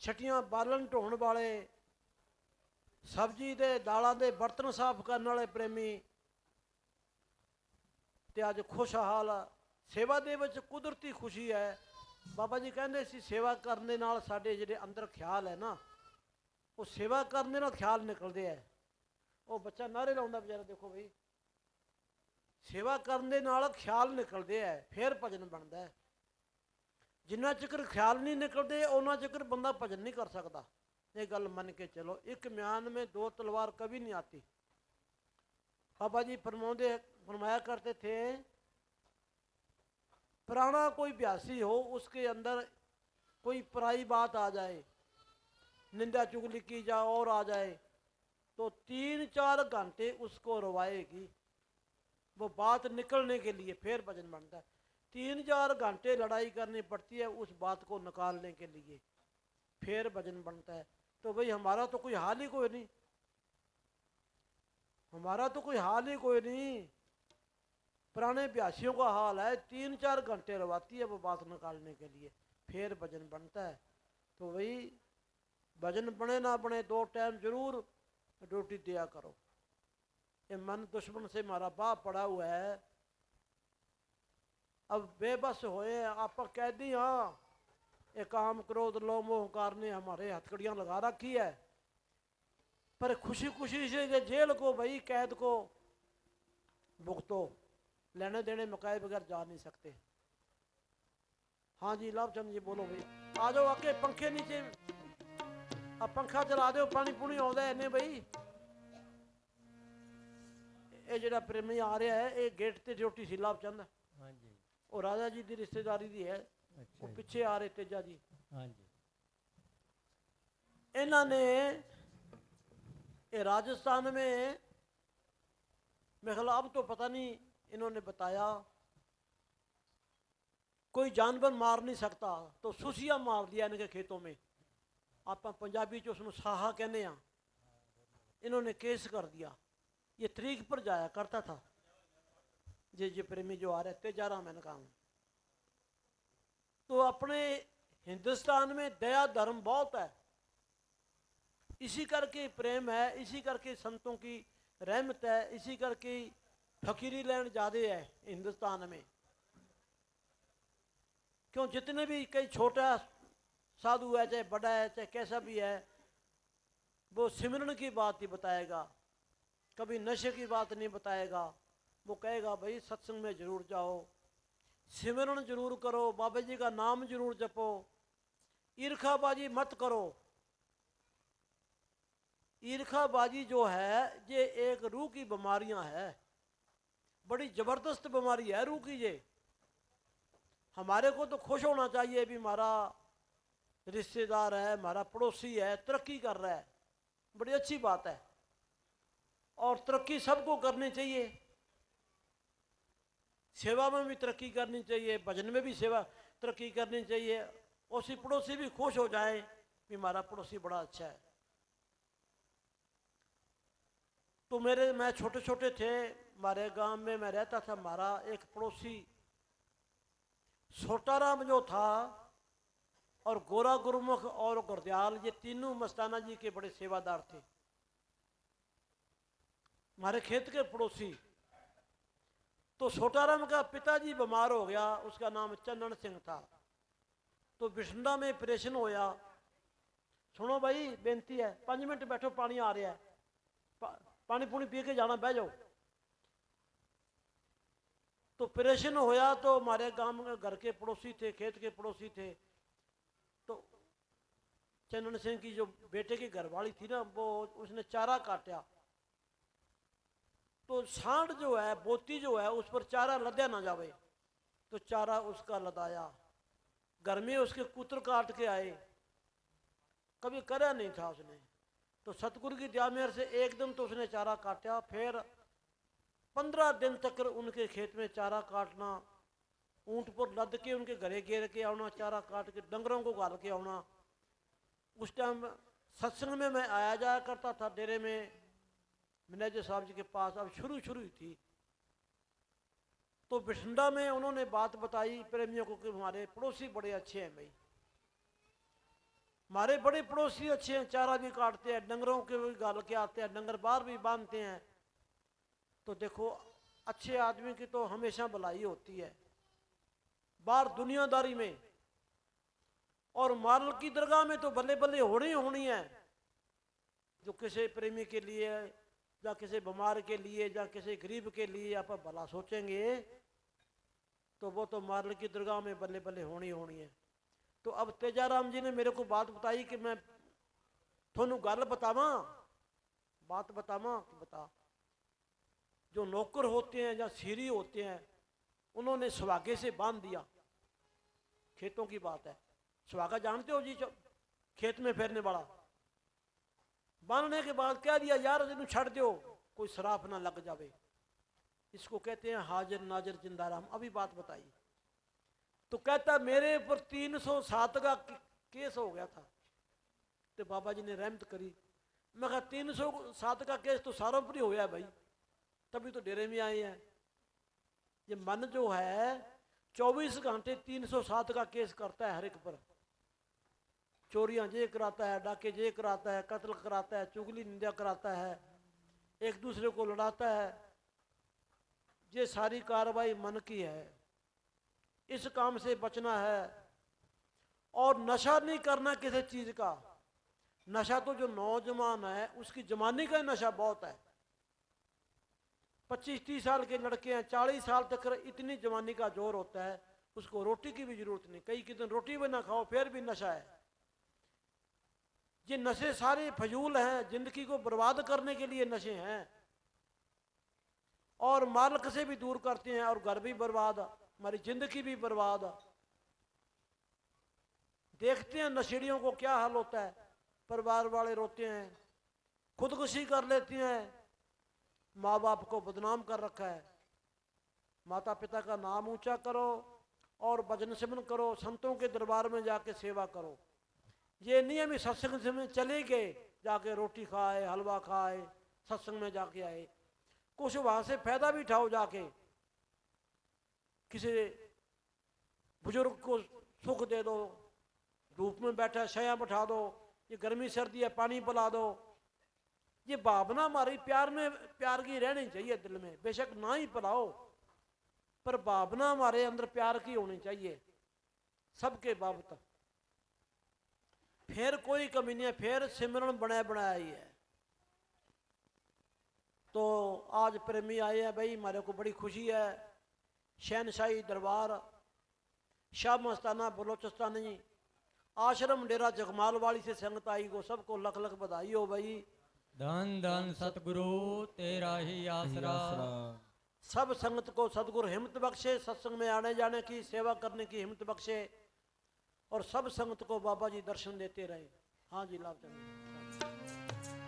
छटियां बालन ढोण वाले, सब्जी दे दालां दे बर्तन साफ करने वाले प्रेमी ते अज खुशहाल सेवा दे विच कुदरती खुशी है। बाबा जी कहते सी सेवा करने नाल साडे जिहड़े अंदर ख्याल है ना, वो सेवा करने नाल ख्याल निकलते हैं। वो बच्चा नारे लाउंदा बेचारा, देखो भाई, सेवा करने नाल ख्याल निकलते हैं, फिर भजन बनता है। जिन्ना चिकर ख्याल नहीं निकलते उन्ना चिकर बंदा भजन नहीं कर सकता। ये गल मन के चलो, एक म्यान में दो तलवार कभी नहीं आती। बाबा जी फरमाया करते थे, पुराना कोई ब्यासी हो, उसके अंदर कोई पराई बात आ जाए, निंदा चुगली की जाए और आ जाए, तो 3-4 घंटे उसको रवाएगी वो बात निकलने के लिए, फिर भजन बनता है। 3-4 घंटे लड़ाई करनी पड़ती है उस बात को निकालने के लिए, फिर भजन बनता है। तो भाई हमारा तो कोई हाल ही कोई नहीं, हमारा तो कोई हाल ही कोई नहीं। पुराने ब्यासियों का हाल है, 3-4 घंटे रवाती है वो बात निकालने के लिए, फिर भजन बनता है। तो भाई भजन बने ना बने, 2 टाइम जरूर ड्यूटी दिया करो। ये मन दुश्मन से हमारा बाप पड़ा हुआ है, अब बेबस होए, आप कैदी। हाँ, ये काम क्रोध लोभ मोह कारने हमारे हथकड़ियाँ लगा रखी है, पर खुशी खुशी से जेल को, भाई कैद को भुगतो, लेने देने मकाए बगैर जा नहीं सकते। हाँ जी लाभचंद जी बोलो भाई, आ जाओ आके पंखे नीचे, अब पंखा चला दो, पानी पुनी आता है इन्हें भाई। ये जो प्रेमी आ रहा है, ये गेट ते ड्यूटी सी लाभचंद। हाँ जी, वो राजा जी की रिश्तेदारी दी है। अच्छा, वो पिछे आ रहे तेजा जी। हाँ जी, इन्होंने ये राजस्थान में मेरे ख्याल अब तो पता नहीं, इन्होंने बताया कोई जानवर मार नहीं सकता तो सुसिया मार दिया इनके खेतों में। आप पंजाबी च उसमें साहा कहने हैं। इन्होंने केस कर दिया, ये तरीक पर जाया करता था। जे प्रेमी जो आ रहे थे, जा रहा मैंने कहा। तो अपने हिंदुस्तान में दया धर्म बहुत है, इसी करके प्रेम है, इसी करके संतों की रहमत है, इसी करके फकीरी लैंड ज़्यादा है हिंदुस्तान में। क्यों, जितने भी कई छोटा साधु है, चाहे बड़ा है, चाहे कैसा भी है, वो सिमरन की बात ही बताएगा, कभी नशे की बात नहीं बताएगा। वो कहेगा भाई सत्संग में जरूर जाओ, सिमरन जरूर करो, बाबा जी का नाम जरूर जपो, ईर्खाबाजी मत करो। ईर्खाबाजी जो है ये एक रूह की बीमारियां है, बड़ी जबरदस्त बीमारी है रूह की ये। हमारे को तो खुश होना चाहिए भी हमारा रिश्तेदार है, हमारा पड़ोसी है, तरक्की कर रहा है, बड़ी अच्छी बात है, और तरक्की सबको करनी चाहिए। सेवा में भी तरक्की करनी चाहिए, भजन में भी सेवा तरक्की करनी चाहिए। उसी पड़ोसी भी खुश हो जाए कि हमारा पड़ोसी बड़ा अच्छा है। तो मैं छोटे छोटे थे, हमारे गांव में मैं रहता था, हमारा एक पड़ोसी छोटाराम जो था, और गोरा गुरुमुख और गुरदयाल, ये तीनों मस्ताना जी के बड़े सेवादार थे, हमारे खेत के पड़ोसी। तो छोटाराम का पिताजी बीमार हो गया, उसका नाम चंदन सिंह था। तो बिशंडा में ऑपरेशन होया। सुनो भाई बेनती है, 5 मिनट बैठो, पानी आ रहा है, पानी पुनी पी के जाना, बह जाओ। तो ऑपरेशन होया, तो हमारे गांव में घर के पड़ोसी थे, खेत के पड़ोसी थे। तो चंदन सिंह की जो बेटे की घरवाली थी ना, वो उसने चारा काटा, तो सांड जो है, बोती जो है, उस पर चारा लद्या ना जावे, तो चारा उसका लदाया। घर में उसके कुतर काट के आए, कभी करा नहीं था उसने। तो सतगुरु की दया मेहर से एक दिन तो उसने चारा काटा, फिर 15 दिन तक उनके खेत में चारा काटना, ऊंट पर लद के उनके घरे घेर के आना, चारा काट के डंगरों को गाल के आना। उस टाइम सत्संग में मैं आया जाया करता था, डेरे में मैनेजर साहब जी के पास, अब शुरू ही थी। तो बिशंडा में उन्होंने बात बताई प्रेमियों को कि हमारे पड़ोसी बड़े अच्छे हैं भाई, हमारे बड़े पड़ोसी अच्छे हैं, चारा भी काटते हैं, डंगरों के भी गाल के आते हैं, डंगर बाहर भी बांधते हैं। तो देखो अच्छे आदमी की तो हमेशा भलाई होती है बाहर दुनियादारी में, और माल की दरगाह में तो बल्ले बल्ले होनी है। जो किसी प्रेमी के लिए या किसी बीमार के लिए या किसी गरीब के लिए आप भला सोचेंगे तो वो तो माल की दरगाह में बल्ले बल्ले होनी है। तो अब तेजाराम जी ने मेरे को बात बताई कि मैं थोनू गल बतावा, बात बतावा कि बता। जो नौकर होते हैं या सीरी होते हैं उन्होंने सुहागे से बांध दिया, खेतों की बात है, सुहागा जानते हो जी, खेत में फेरने वाला। बांधने के बाद कह दिया यार इन्हें छड़ दो, कोई शराफ ना लग जावे। इसको कहते हैं हाजिर नाजिर जिंदाराम। अभी बात बताई तो कहता मेरे ऊपर 307 का केस हो गया था। तो बाबा जी ने रहमत करी। मैं कहा 307 का केस तो सारों पर ही होया भाई, तभी तो डेरे में आए हैं। ये मन जो है 24 घंटे 307 का केस करता है हर एक पर। चोरियां जे कराता है, डाके जे कराता है, कत्ल कराता है, चुगली निंदा कराता है, एक दूसरे को लड़ाता है। ये सारी कार्रवाई मन की है, इस काम से बचना है। और नशा नहीं करना किसी चीज का। नशा तो जो नौजवान है उसकी जवानी का नशा बहुत है। 25-30 साल के लड़के हैं, 40 साल तक इतनी जवानी का जोर होता है, उसको रोटी की भी जरूरत नहीं। कई दिन रोटी भी ना खाओ फिर भी नशा है। ये नशे सारे फजूल हैं, जिंदगी को बर्बाद करने के लिए नशे हैं, और मालिक से भी दूर करते हैं, और घर भी बर्बाद, हमारी जिंदगी भी बर्बाद। देखते हैं नशेड़ियों को क्या हाल होता है, परिवार वाले रोते हैं, खुदकुशी कर लेती हैं, माँ बाप को बदनाम कर रखा है। माता पिता का नाम ऊंचा करो और भजन सिमरन करो, संतों के दरबार में जाके सेवा करो। ये नहीं है सत्संग में चले गए, जाके रोटी खाए, हलवा खाए, सत्संग में जाके आए। कुछ वहां से फायदा भी उठाओ, जाके किसी बुजुर्ग को सुख दे दो, धूप में बैठा छाया बैठा दो, ये गर्मी सर्दी है पानी पिला दो। ये भावना हमारी प्यार की रहनी चाहिए दिल में। बेशक ना ही पिलाओ, पर भावना हमारे अंदर प्यार की होनी चाहिए सबके बाबत। फिर कोई कमी नहीं है, फिर सिमरन बनाया ही है। तो आज प्रेमी आए हैं भाई, हमारे को बड़ी खुशी है। शहनशाही दरबार शाह मस्ताना बलोचिस्तानी आश्रम डेरा जगमाल वाली से संगत आई को सबको लख लख बधाई हो भाई। धन धन सतगुरु तेरा ही आसरा। सब संगत को सतगुरु हिम्मत बख्शे, सत्संग में आने जाने की, सेवा करने की हिम्मत बख्शे, और सब संगत को बाबा जी दर्शन देते रहे। हाँ जी, लाभ चंद।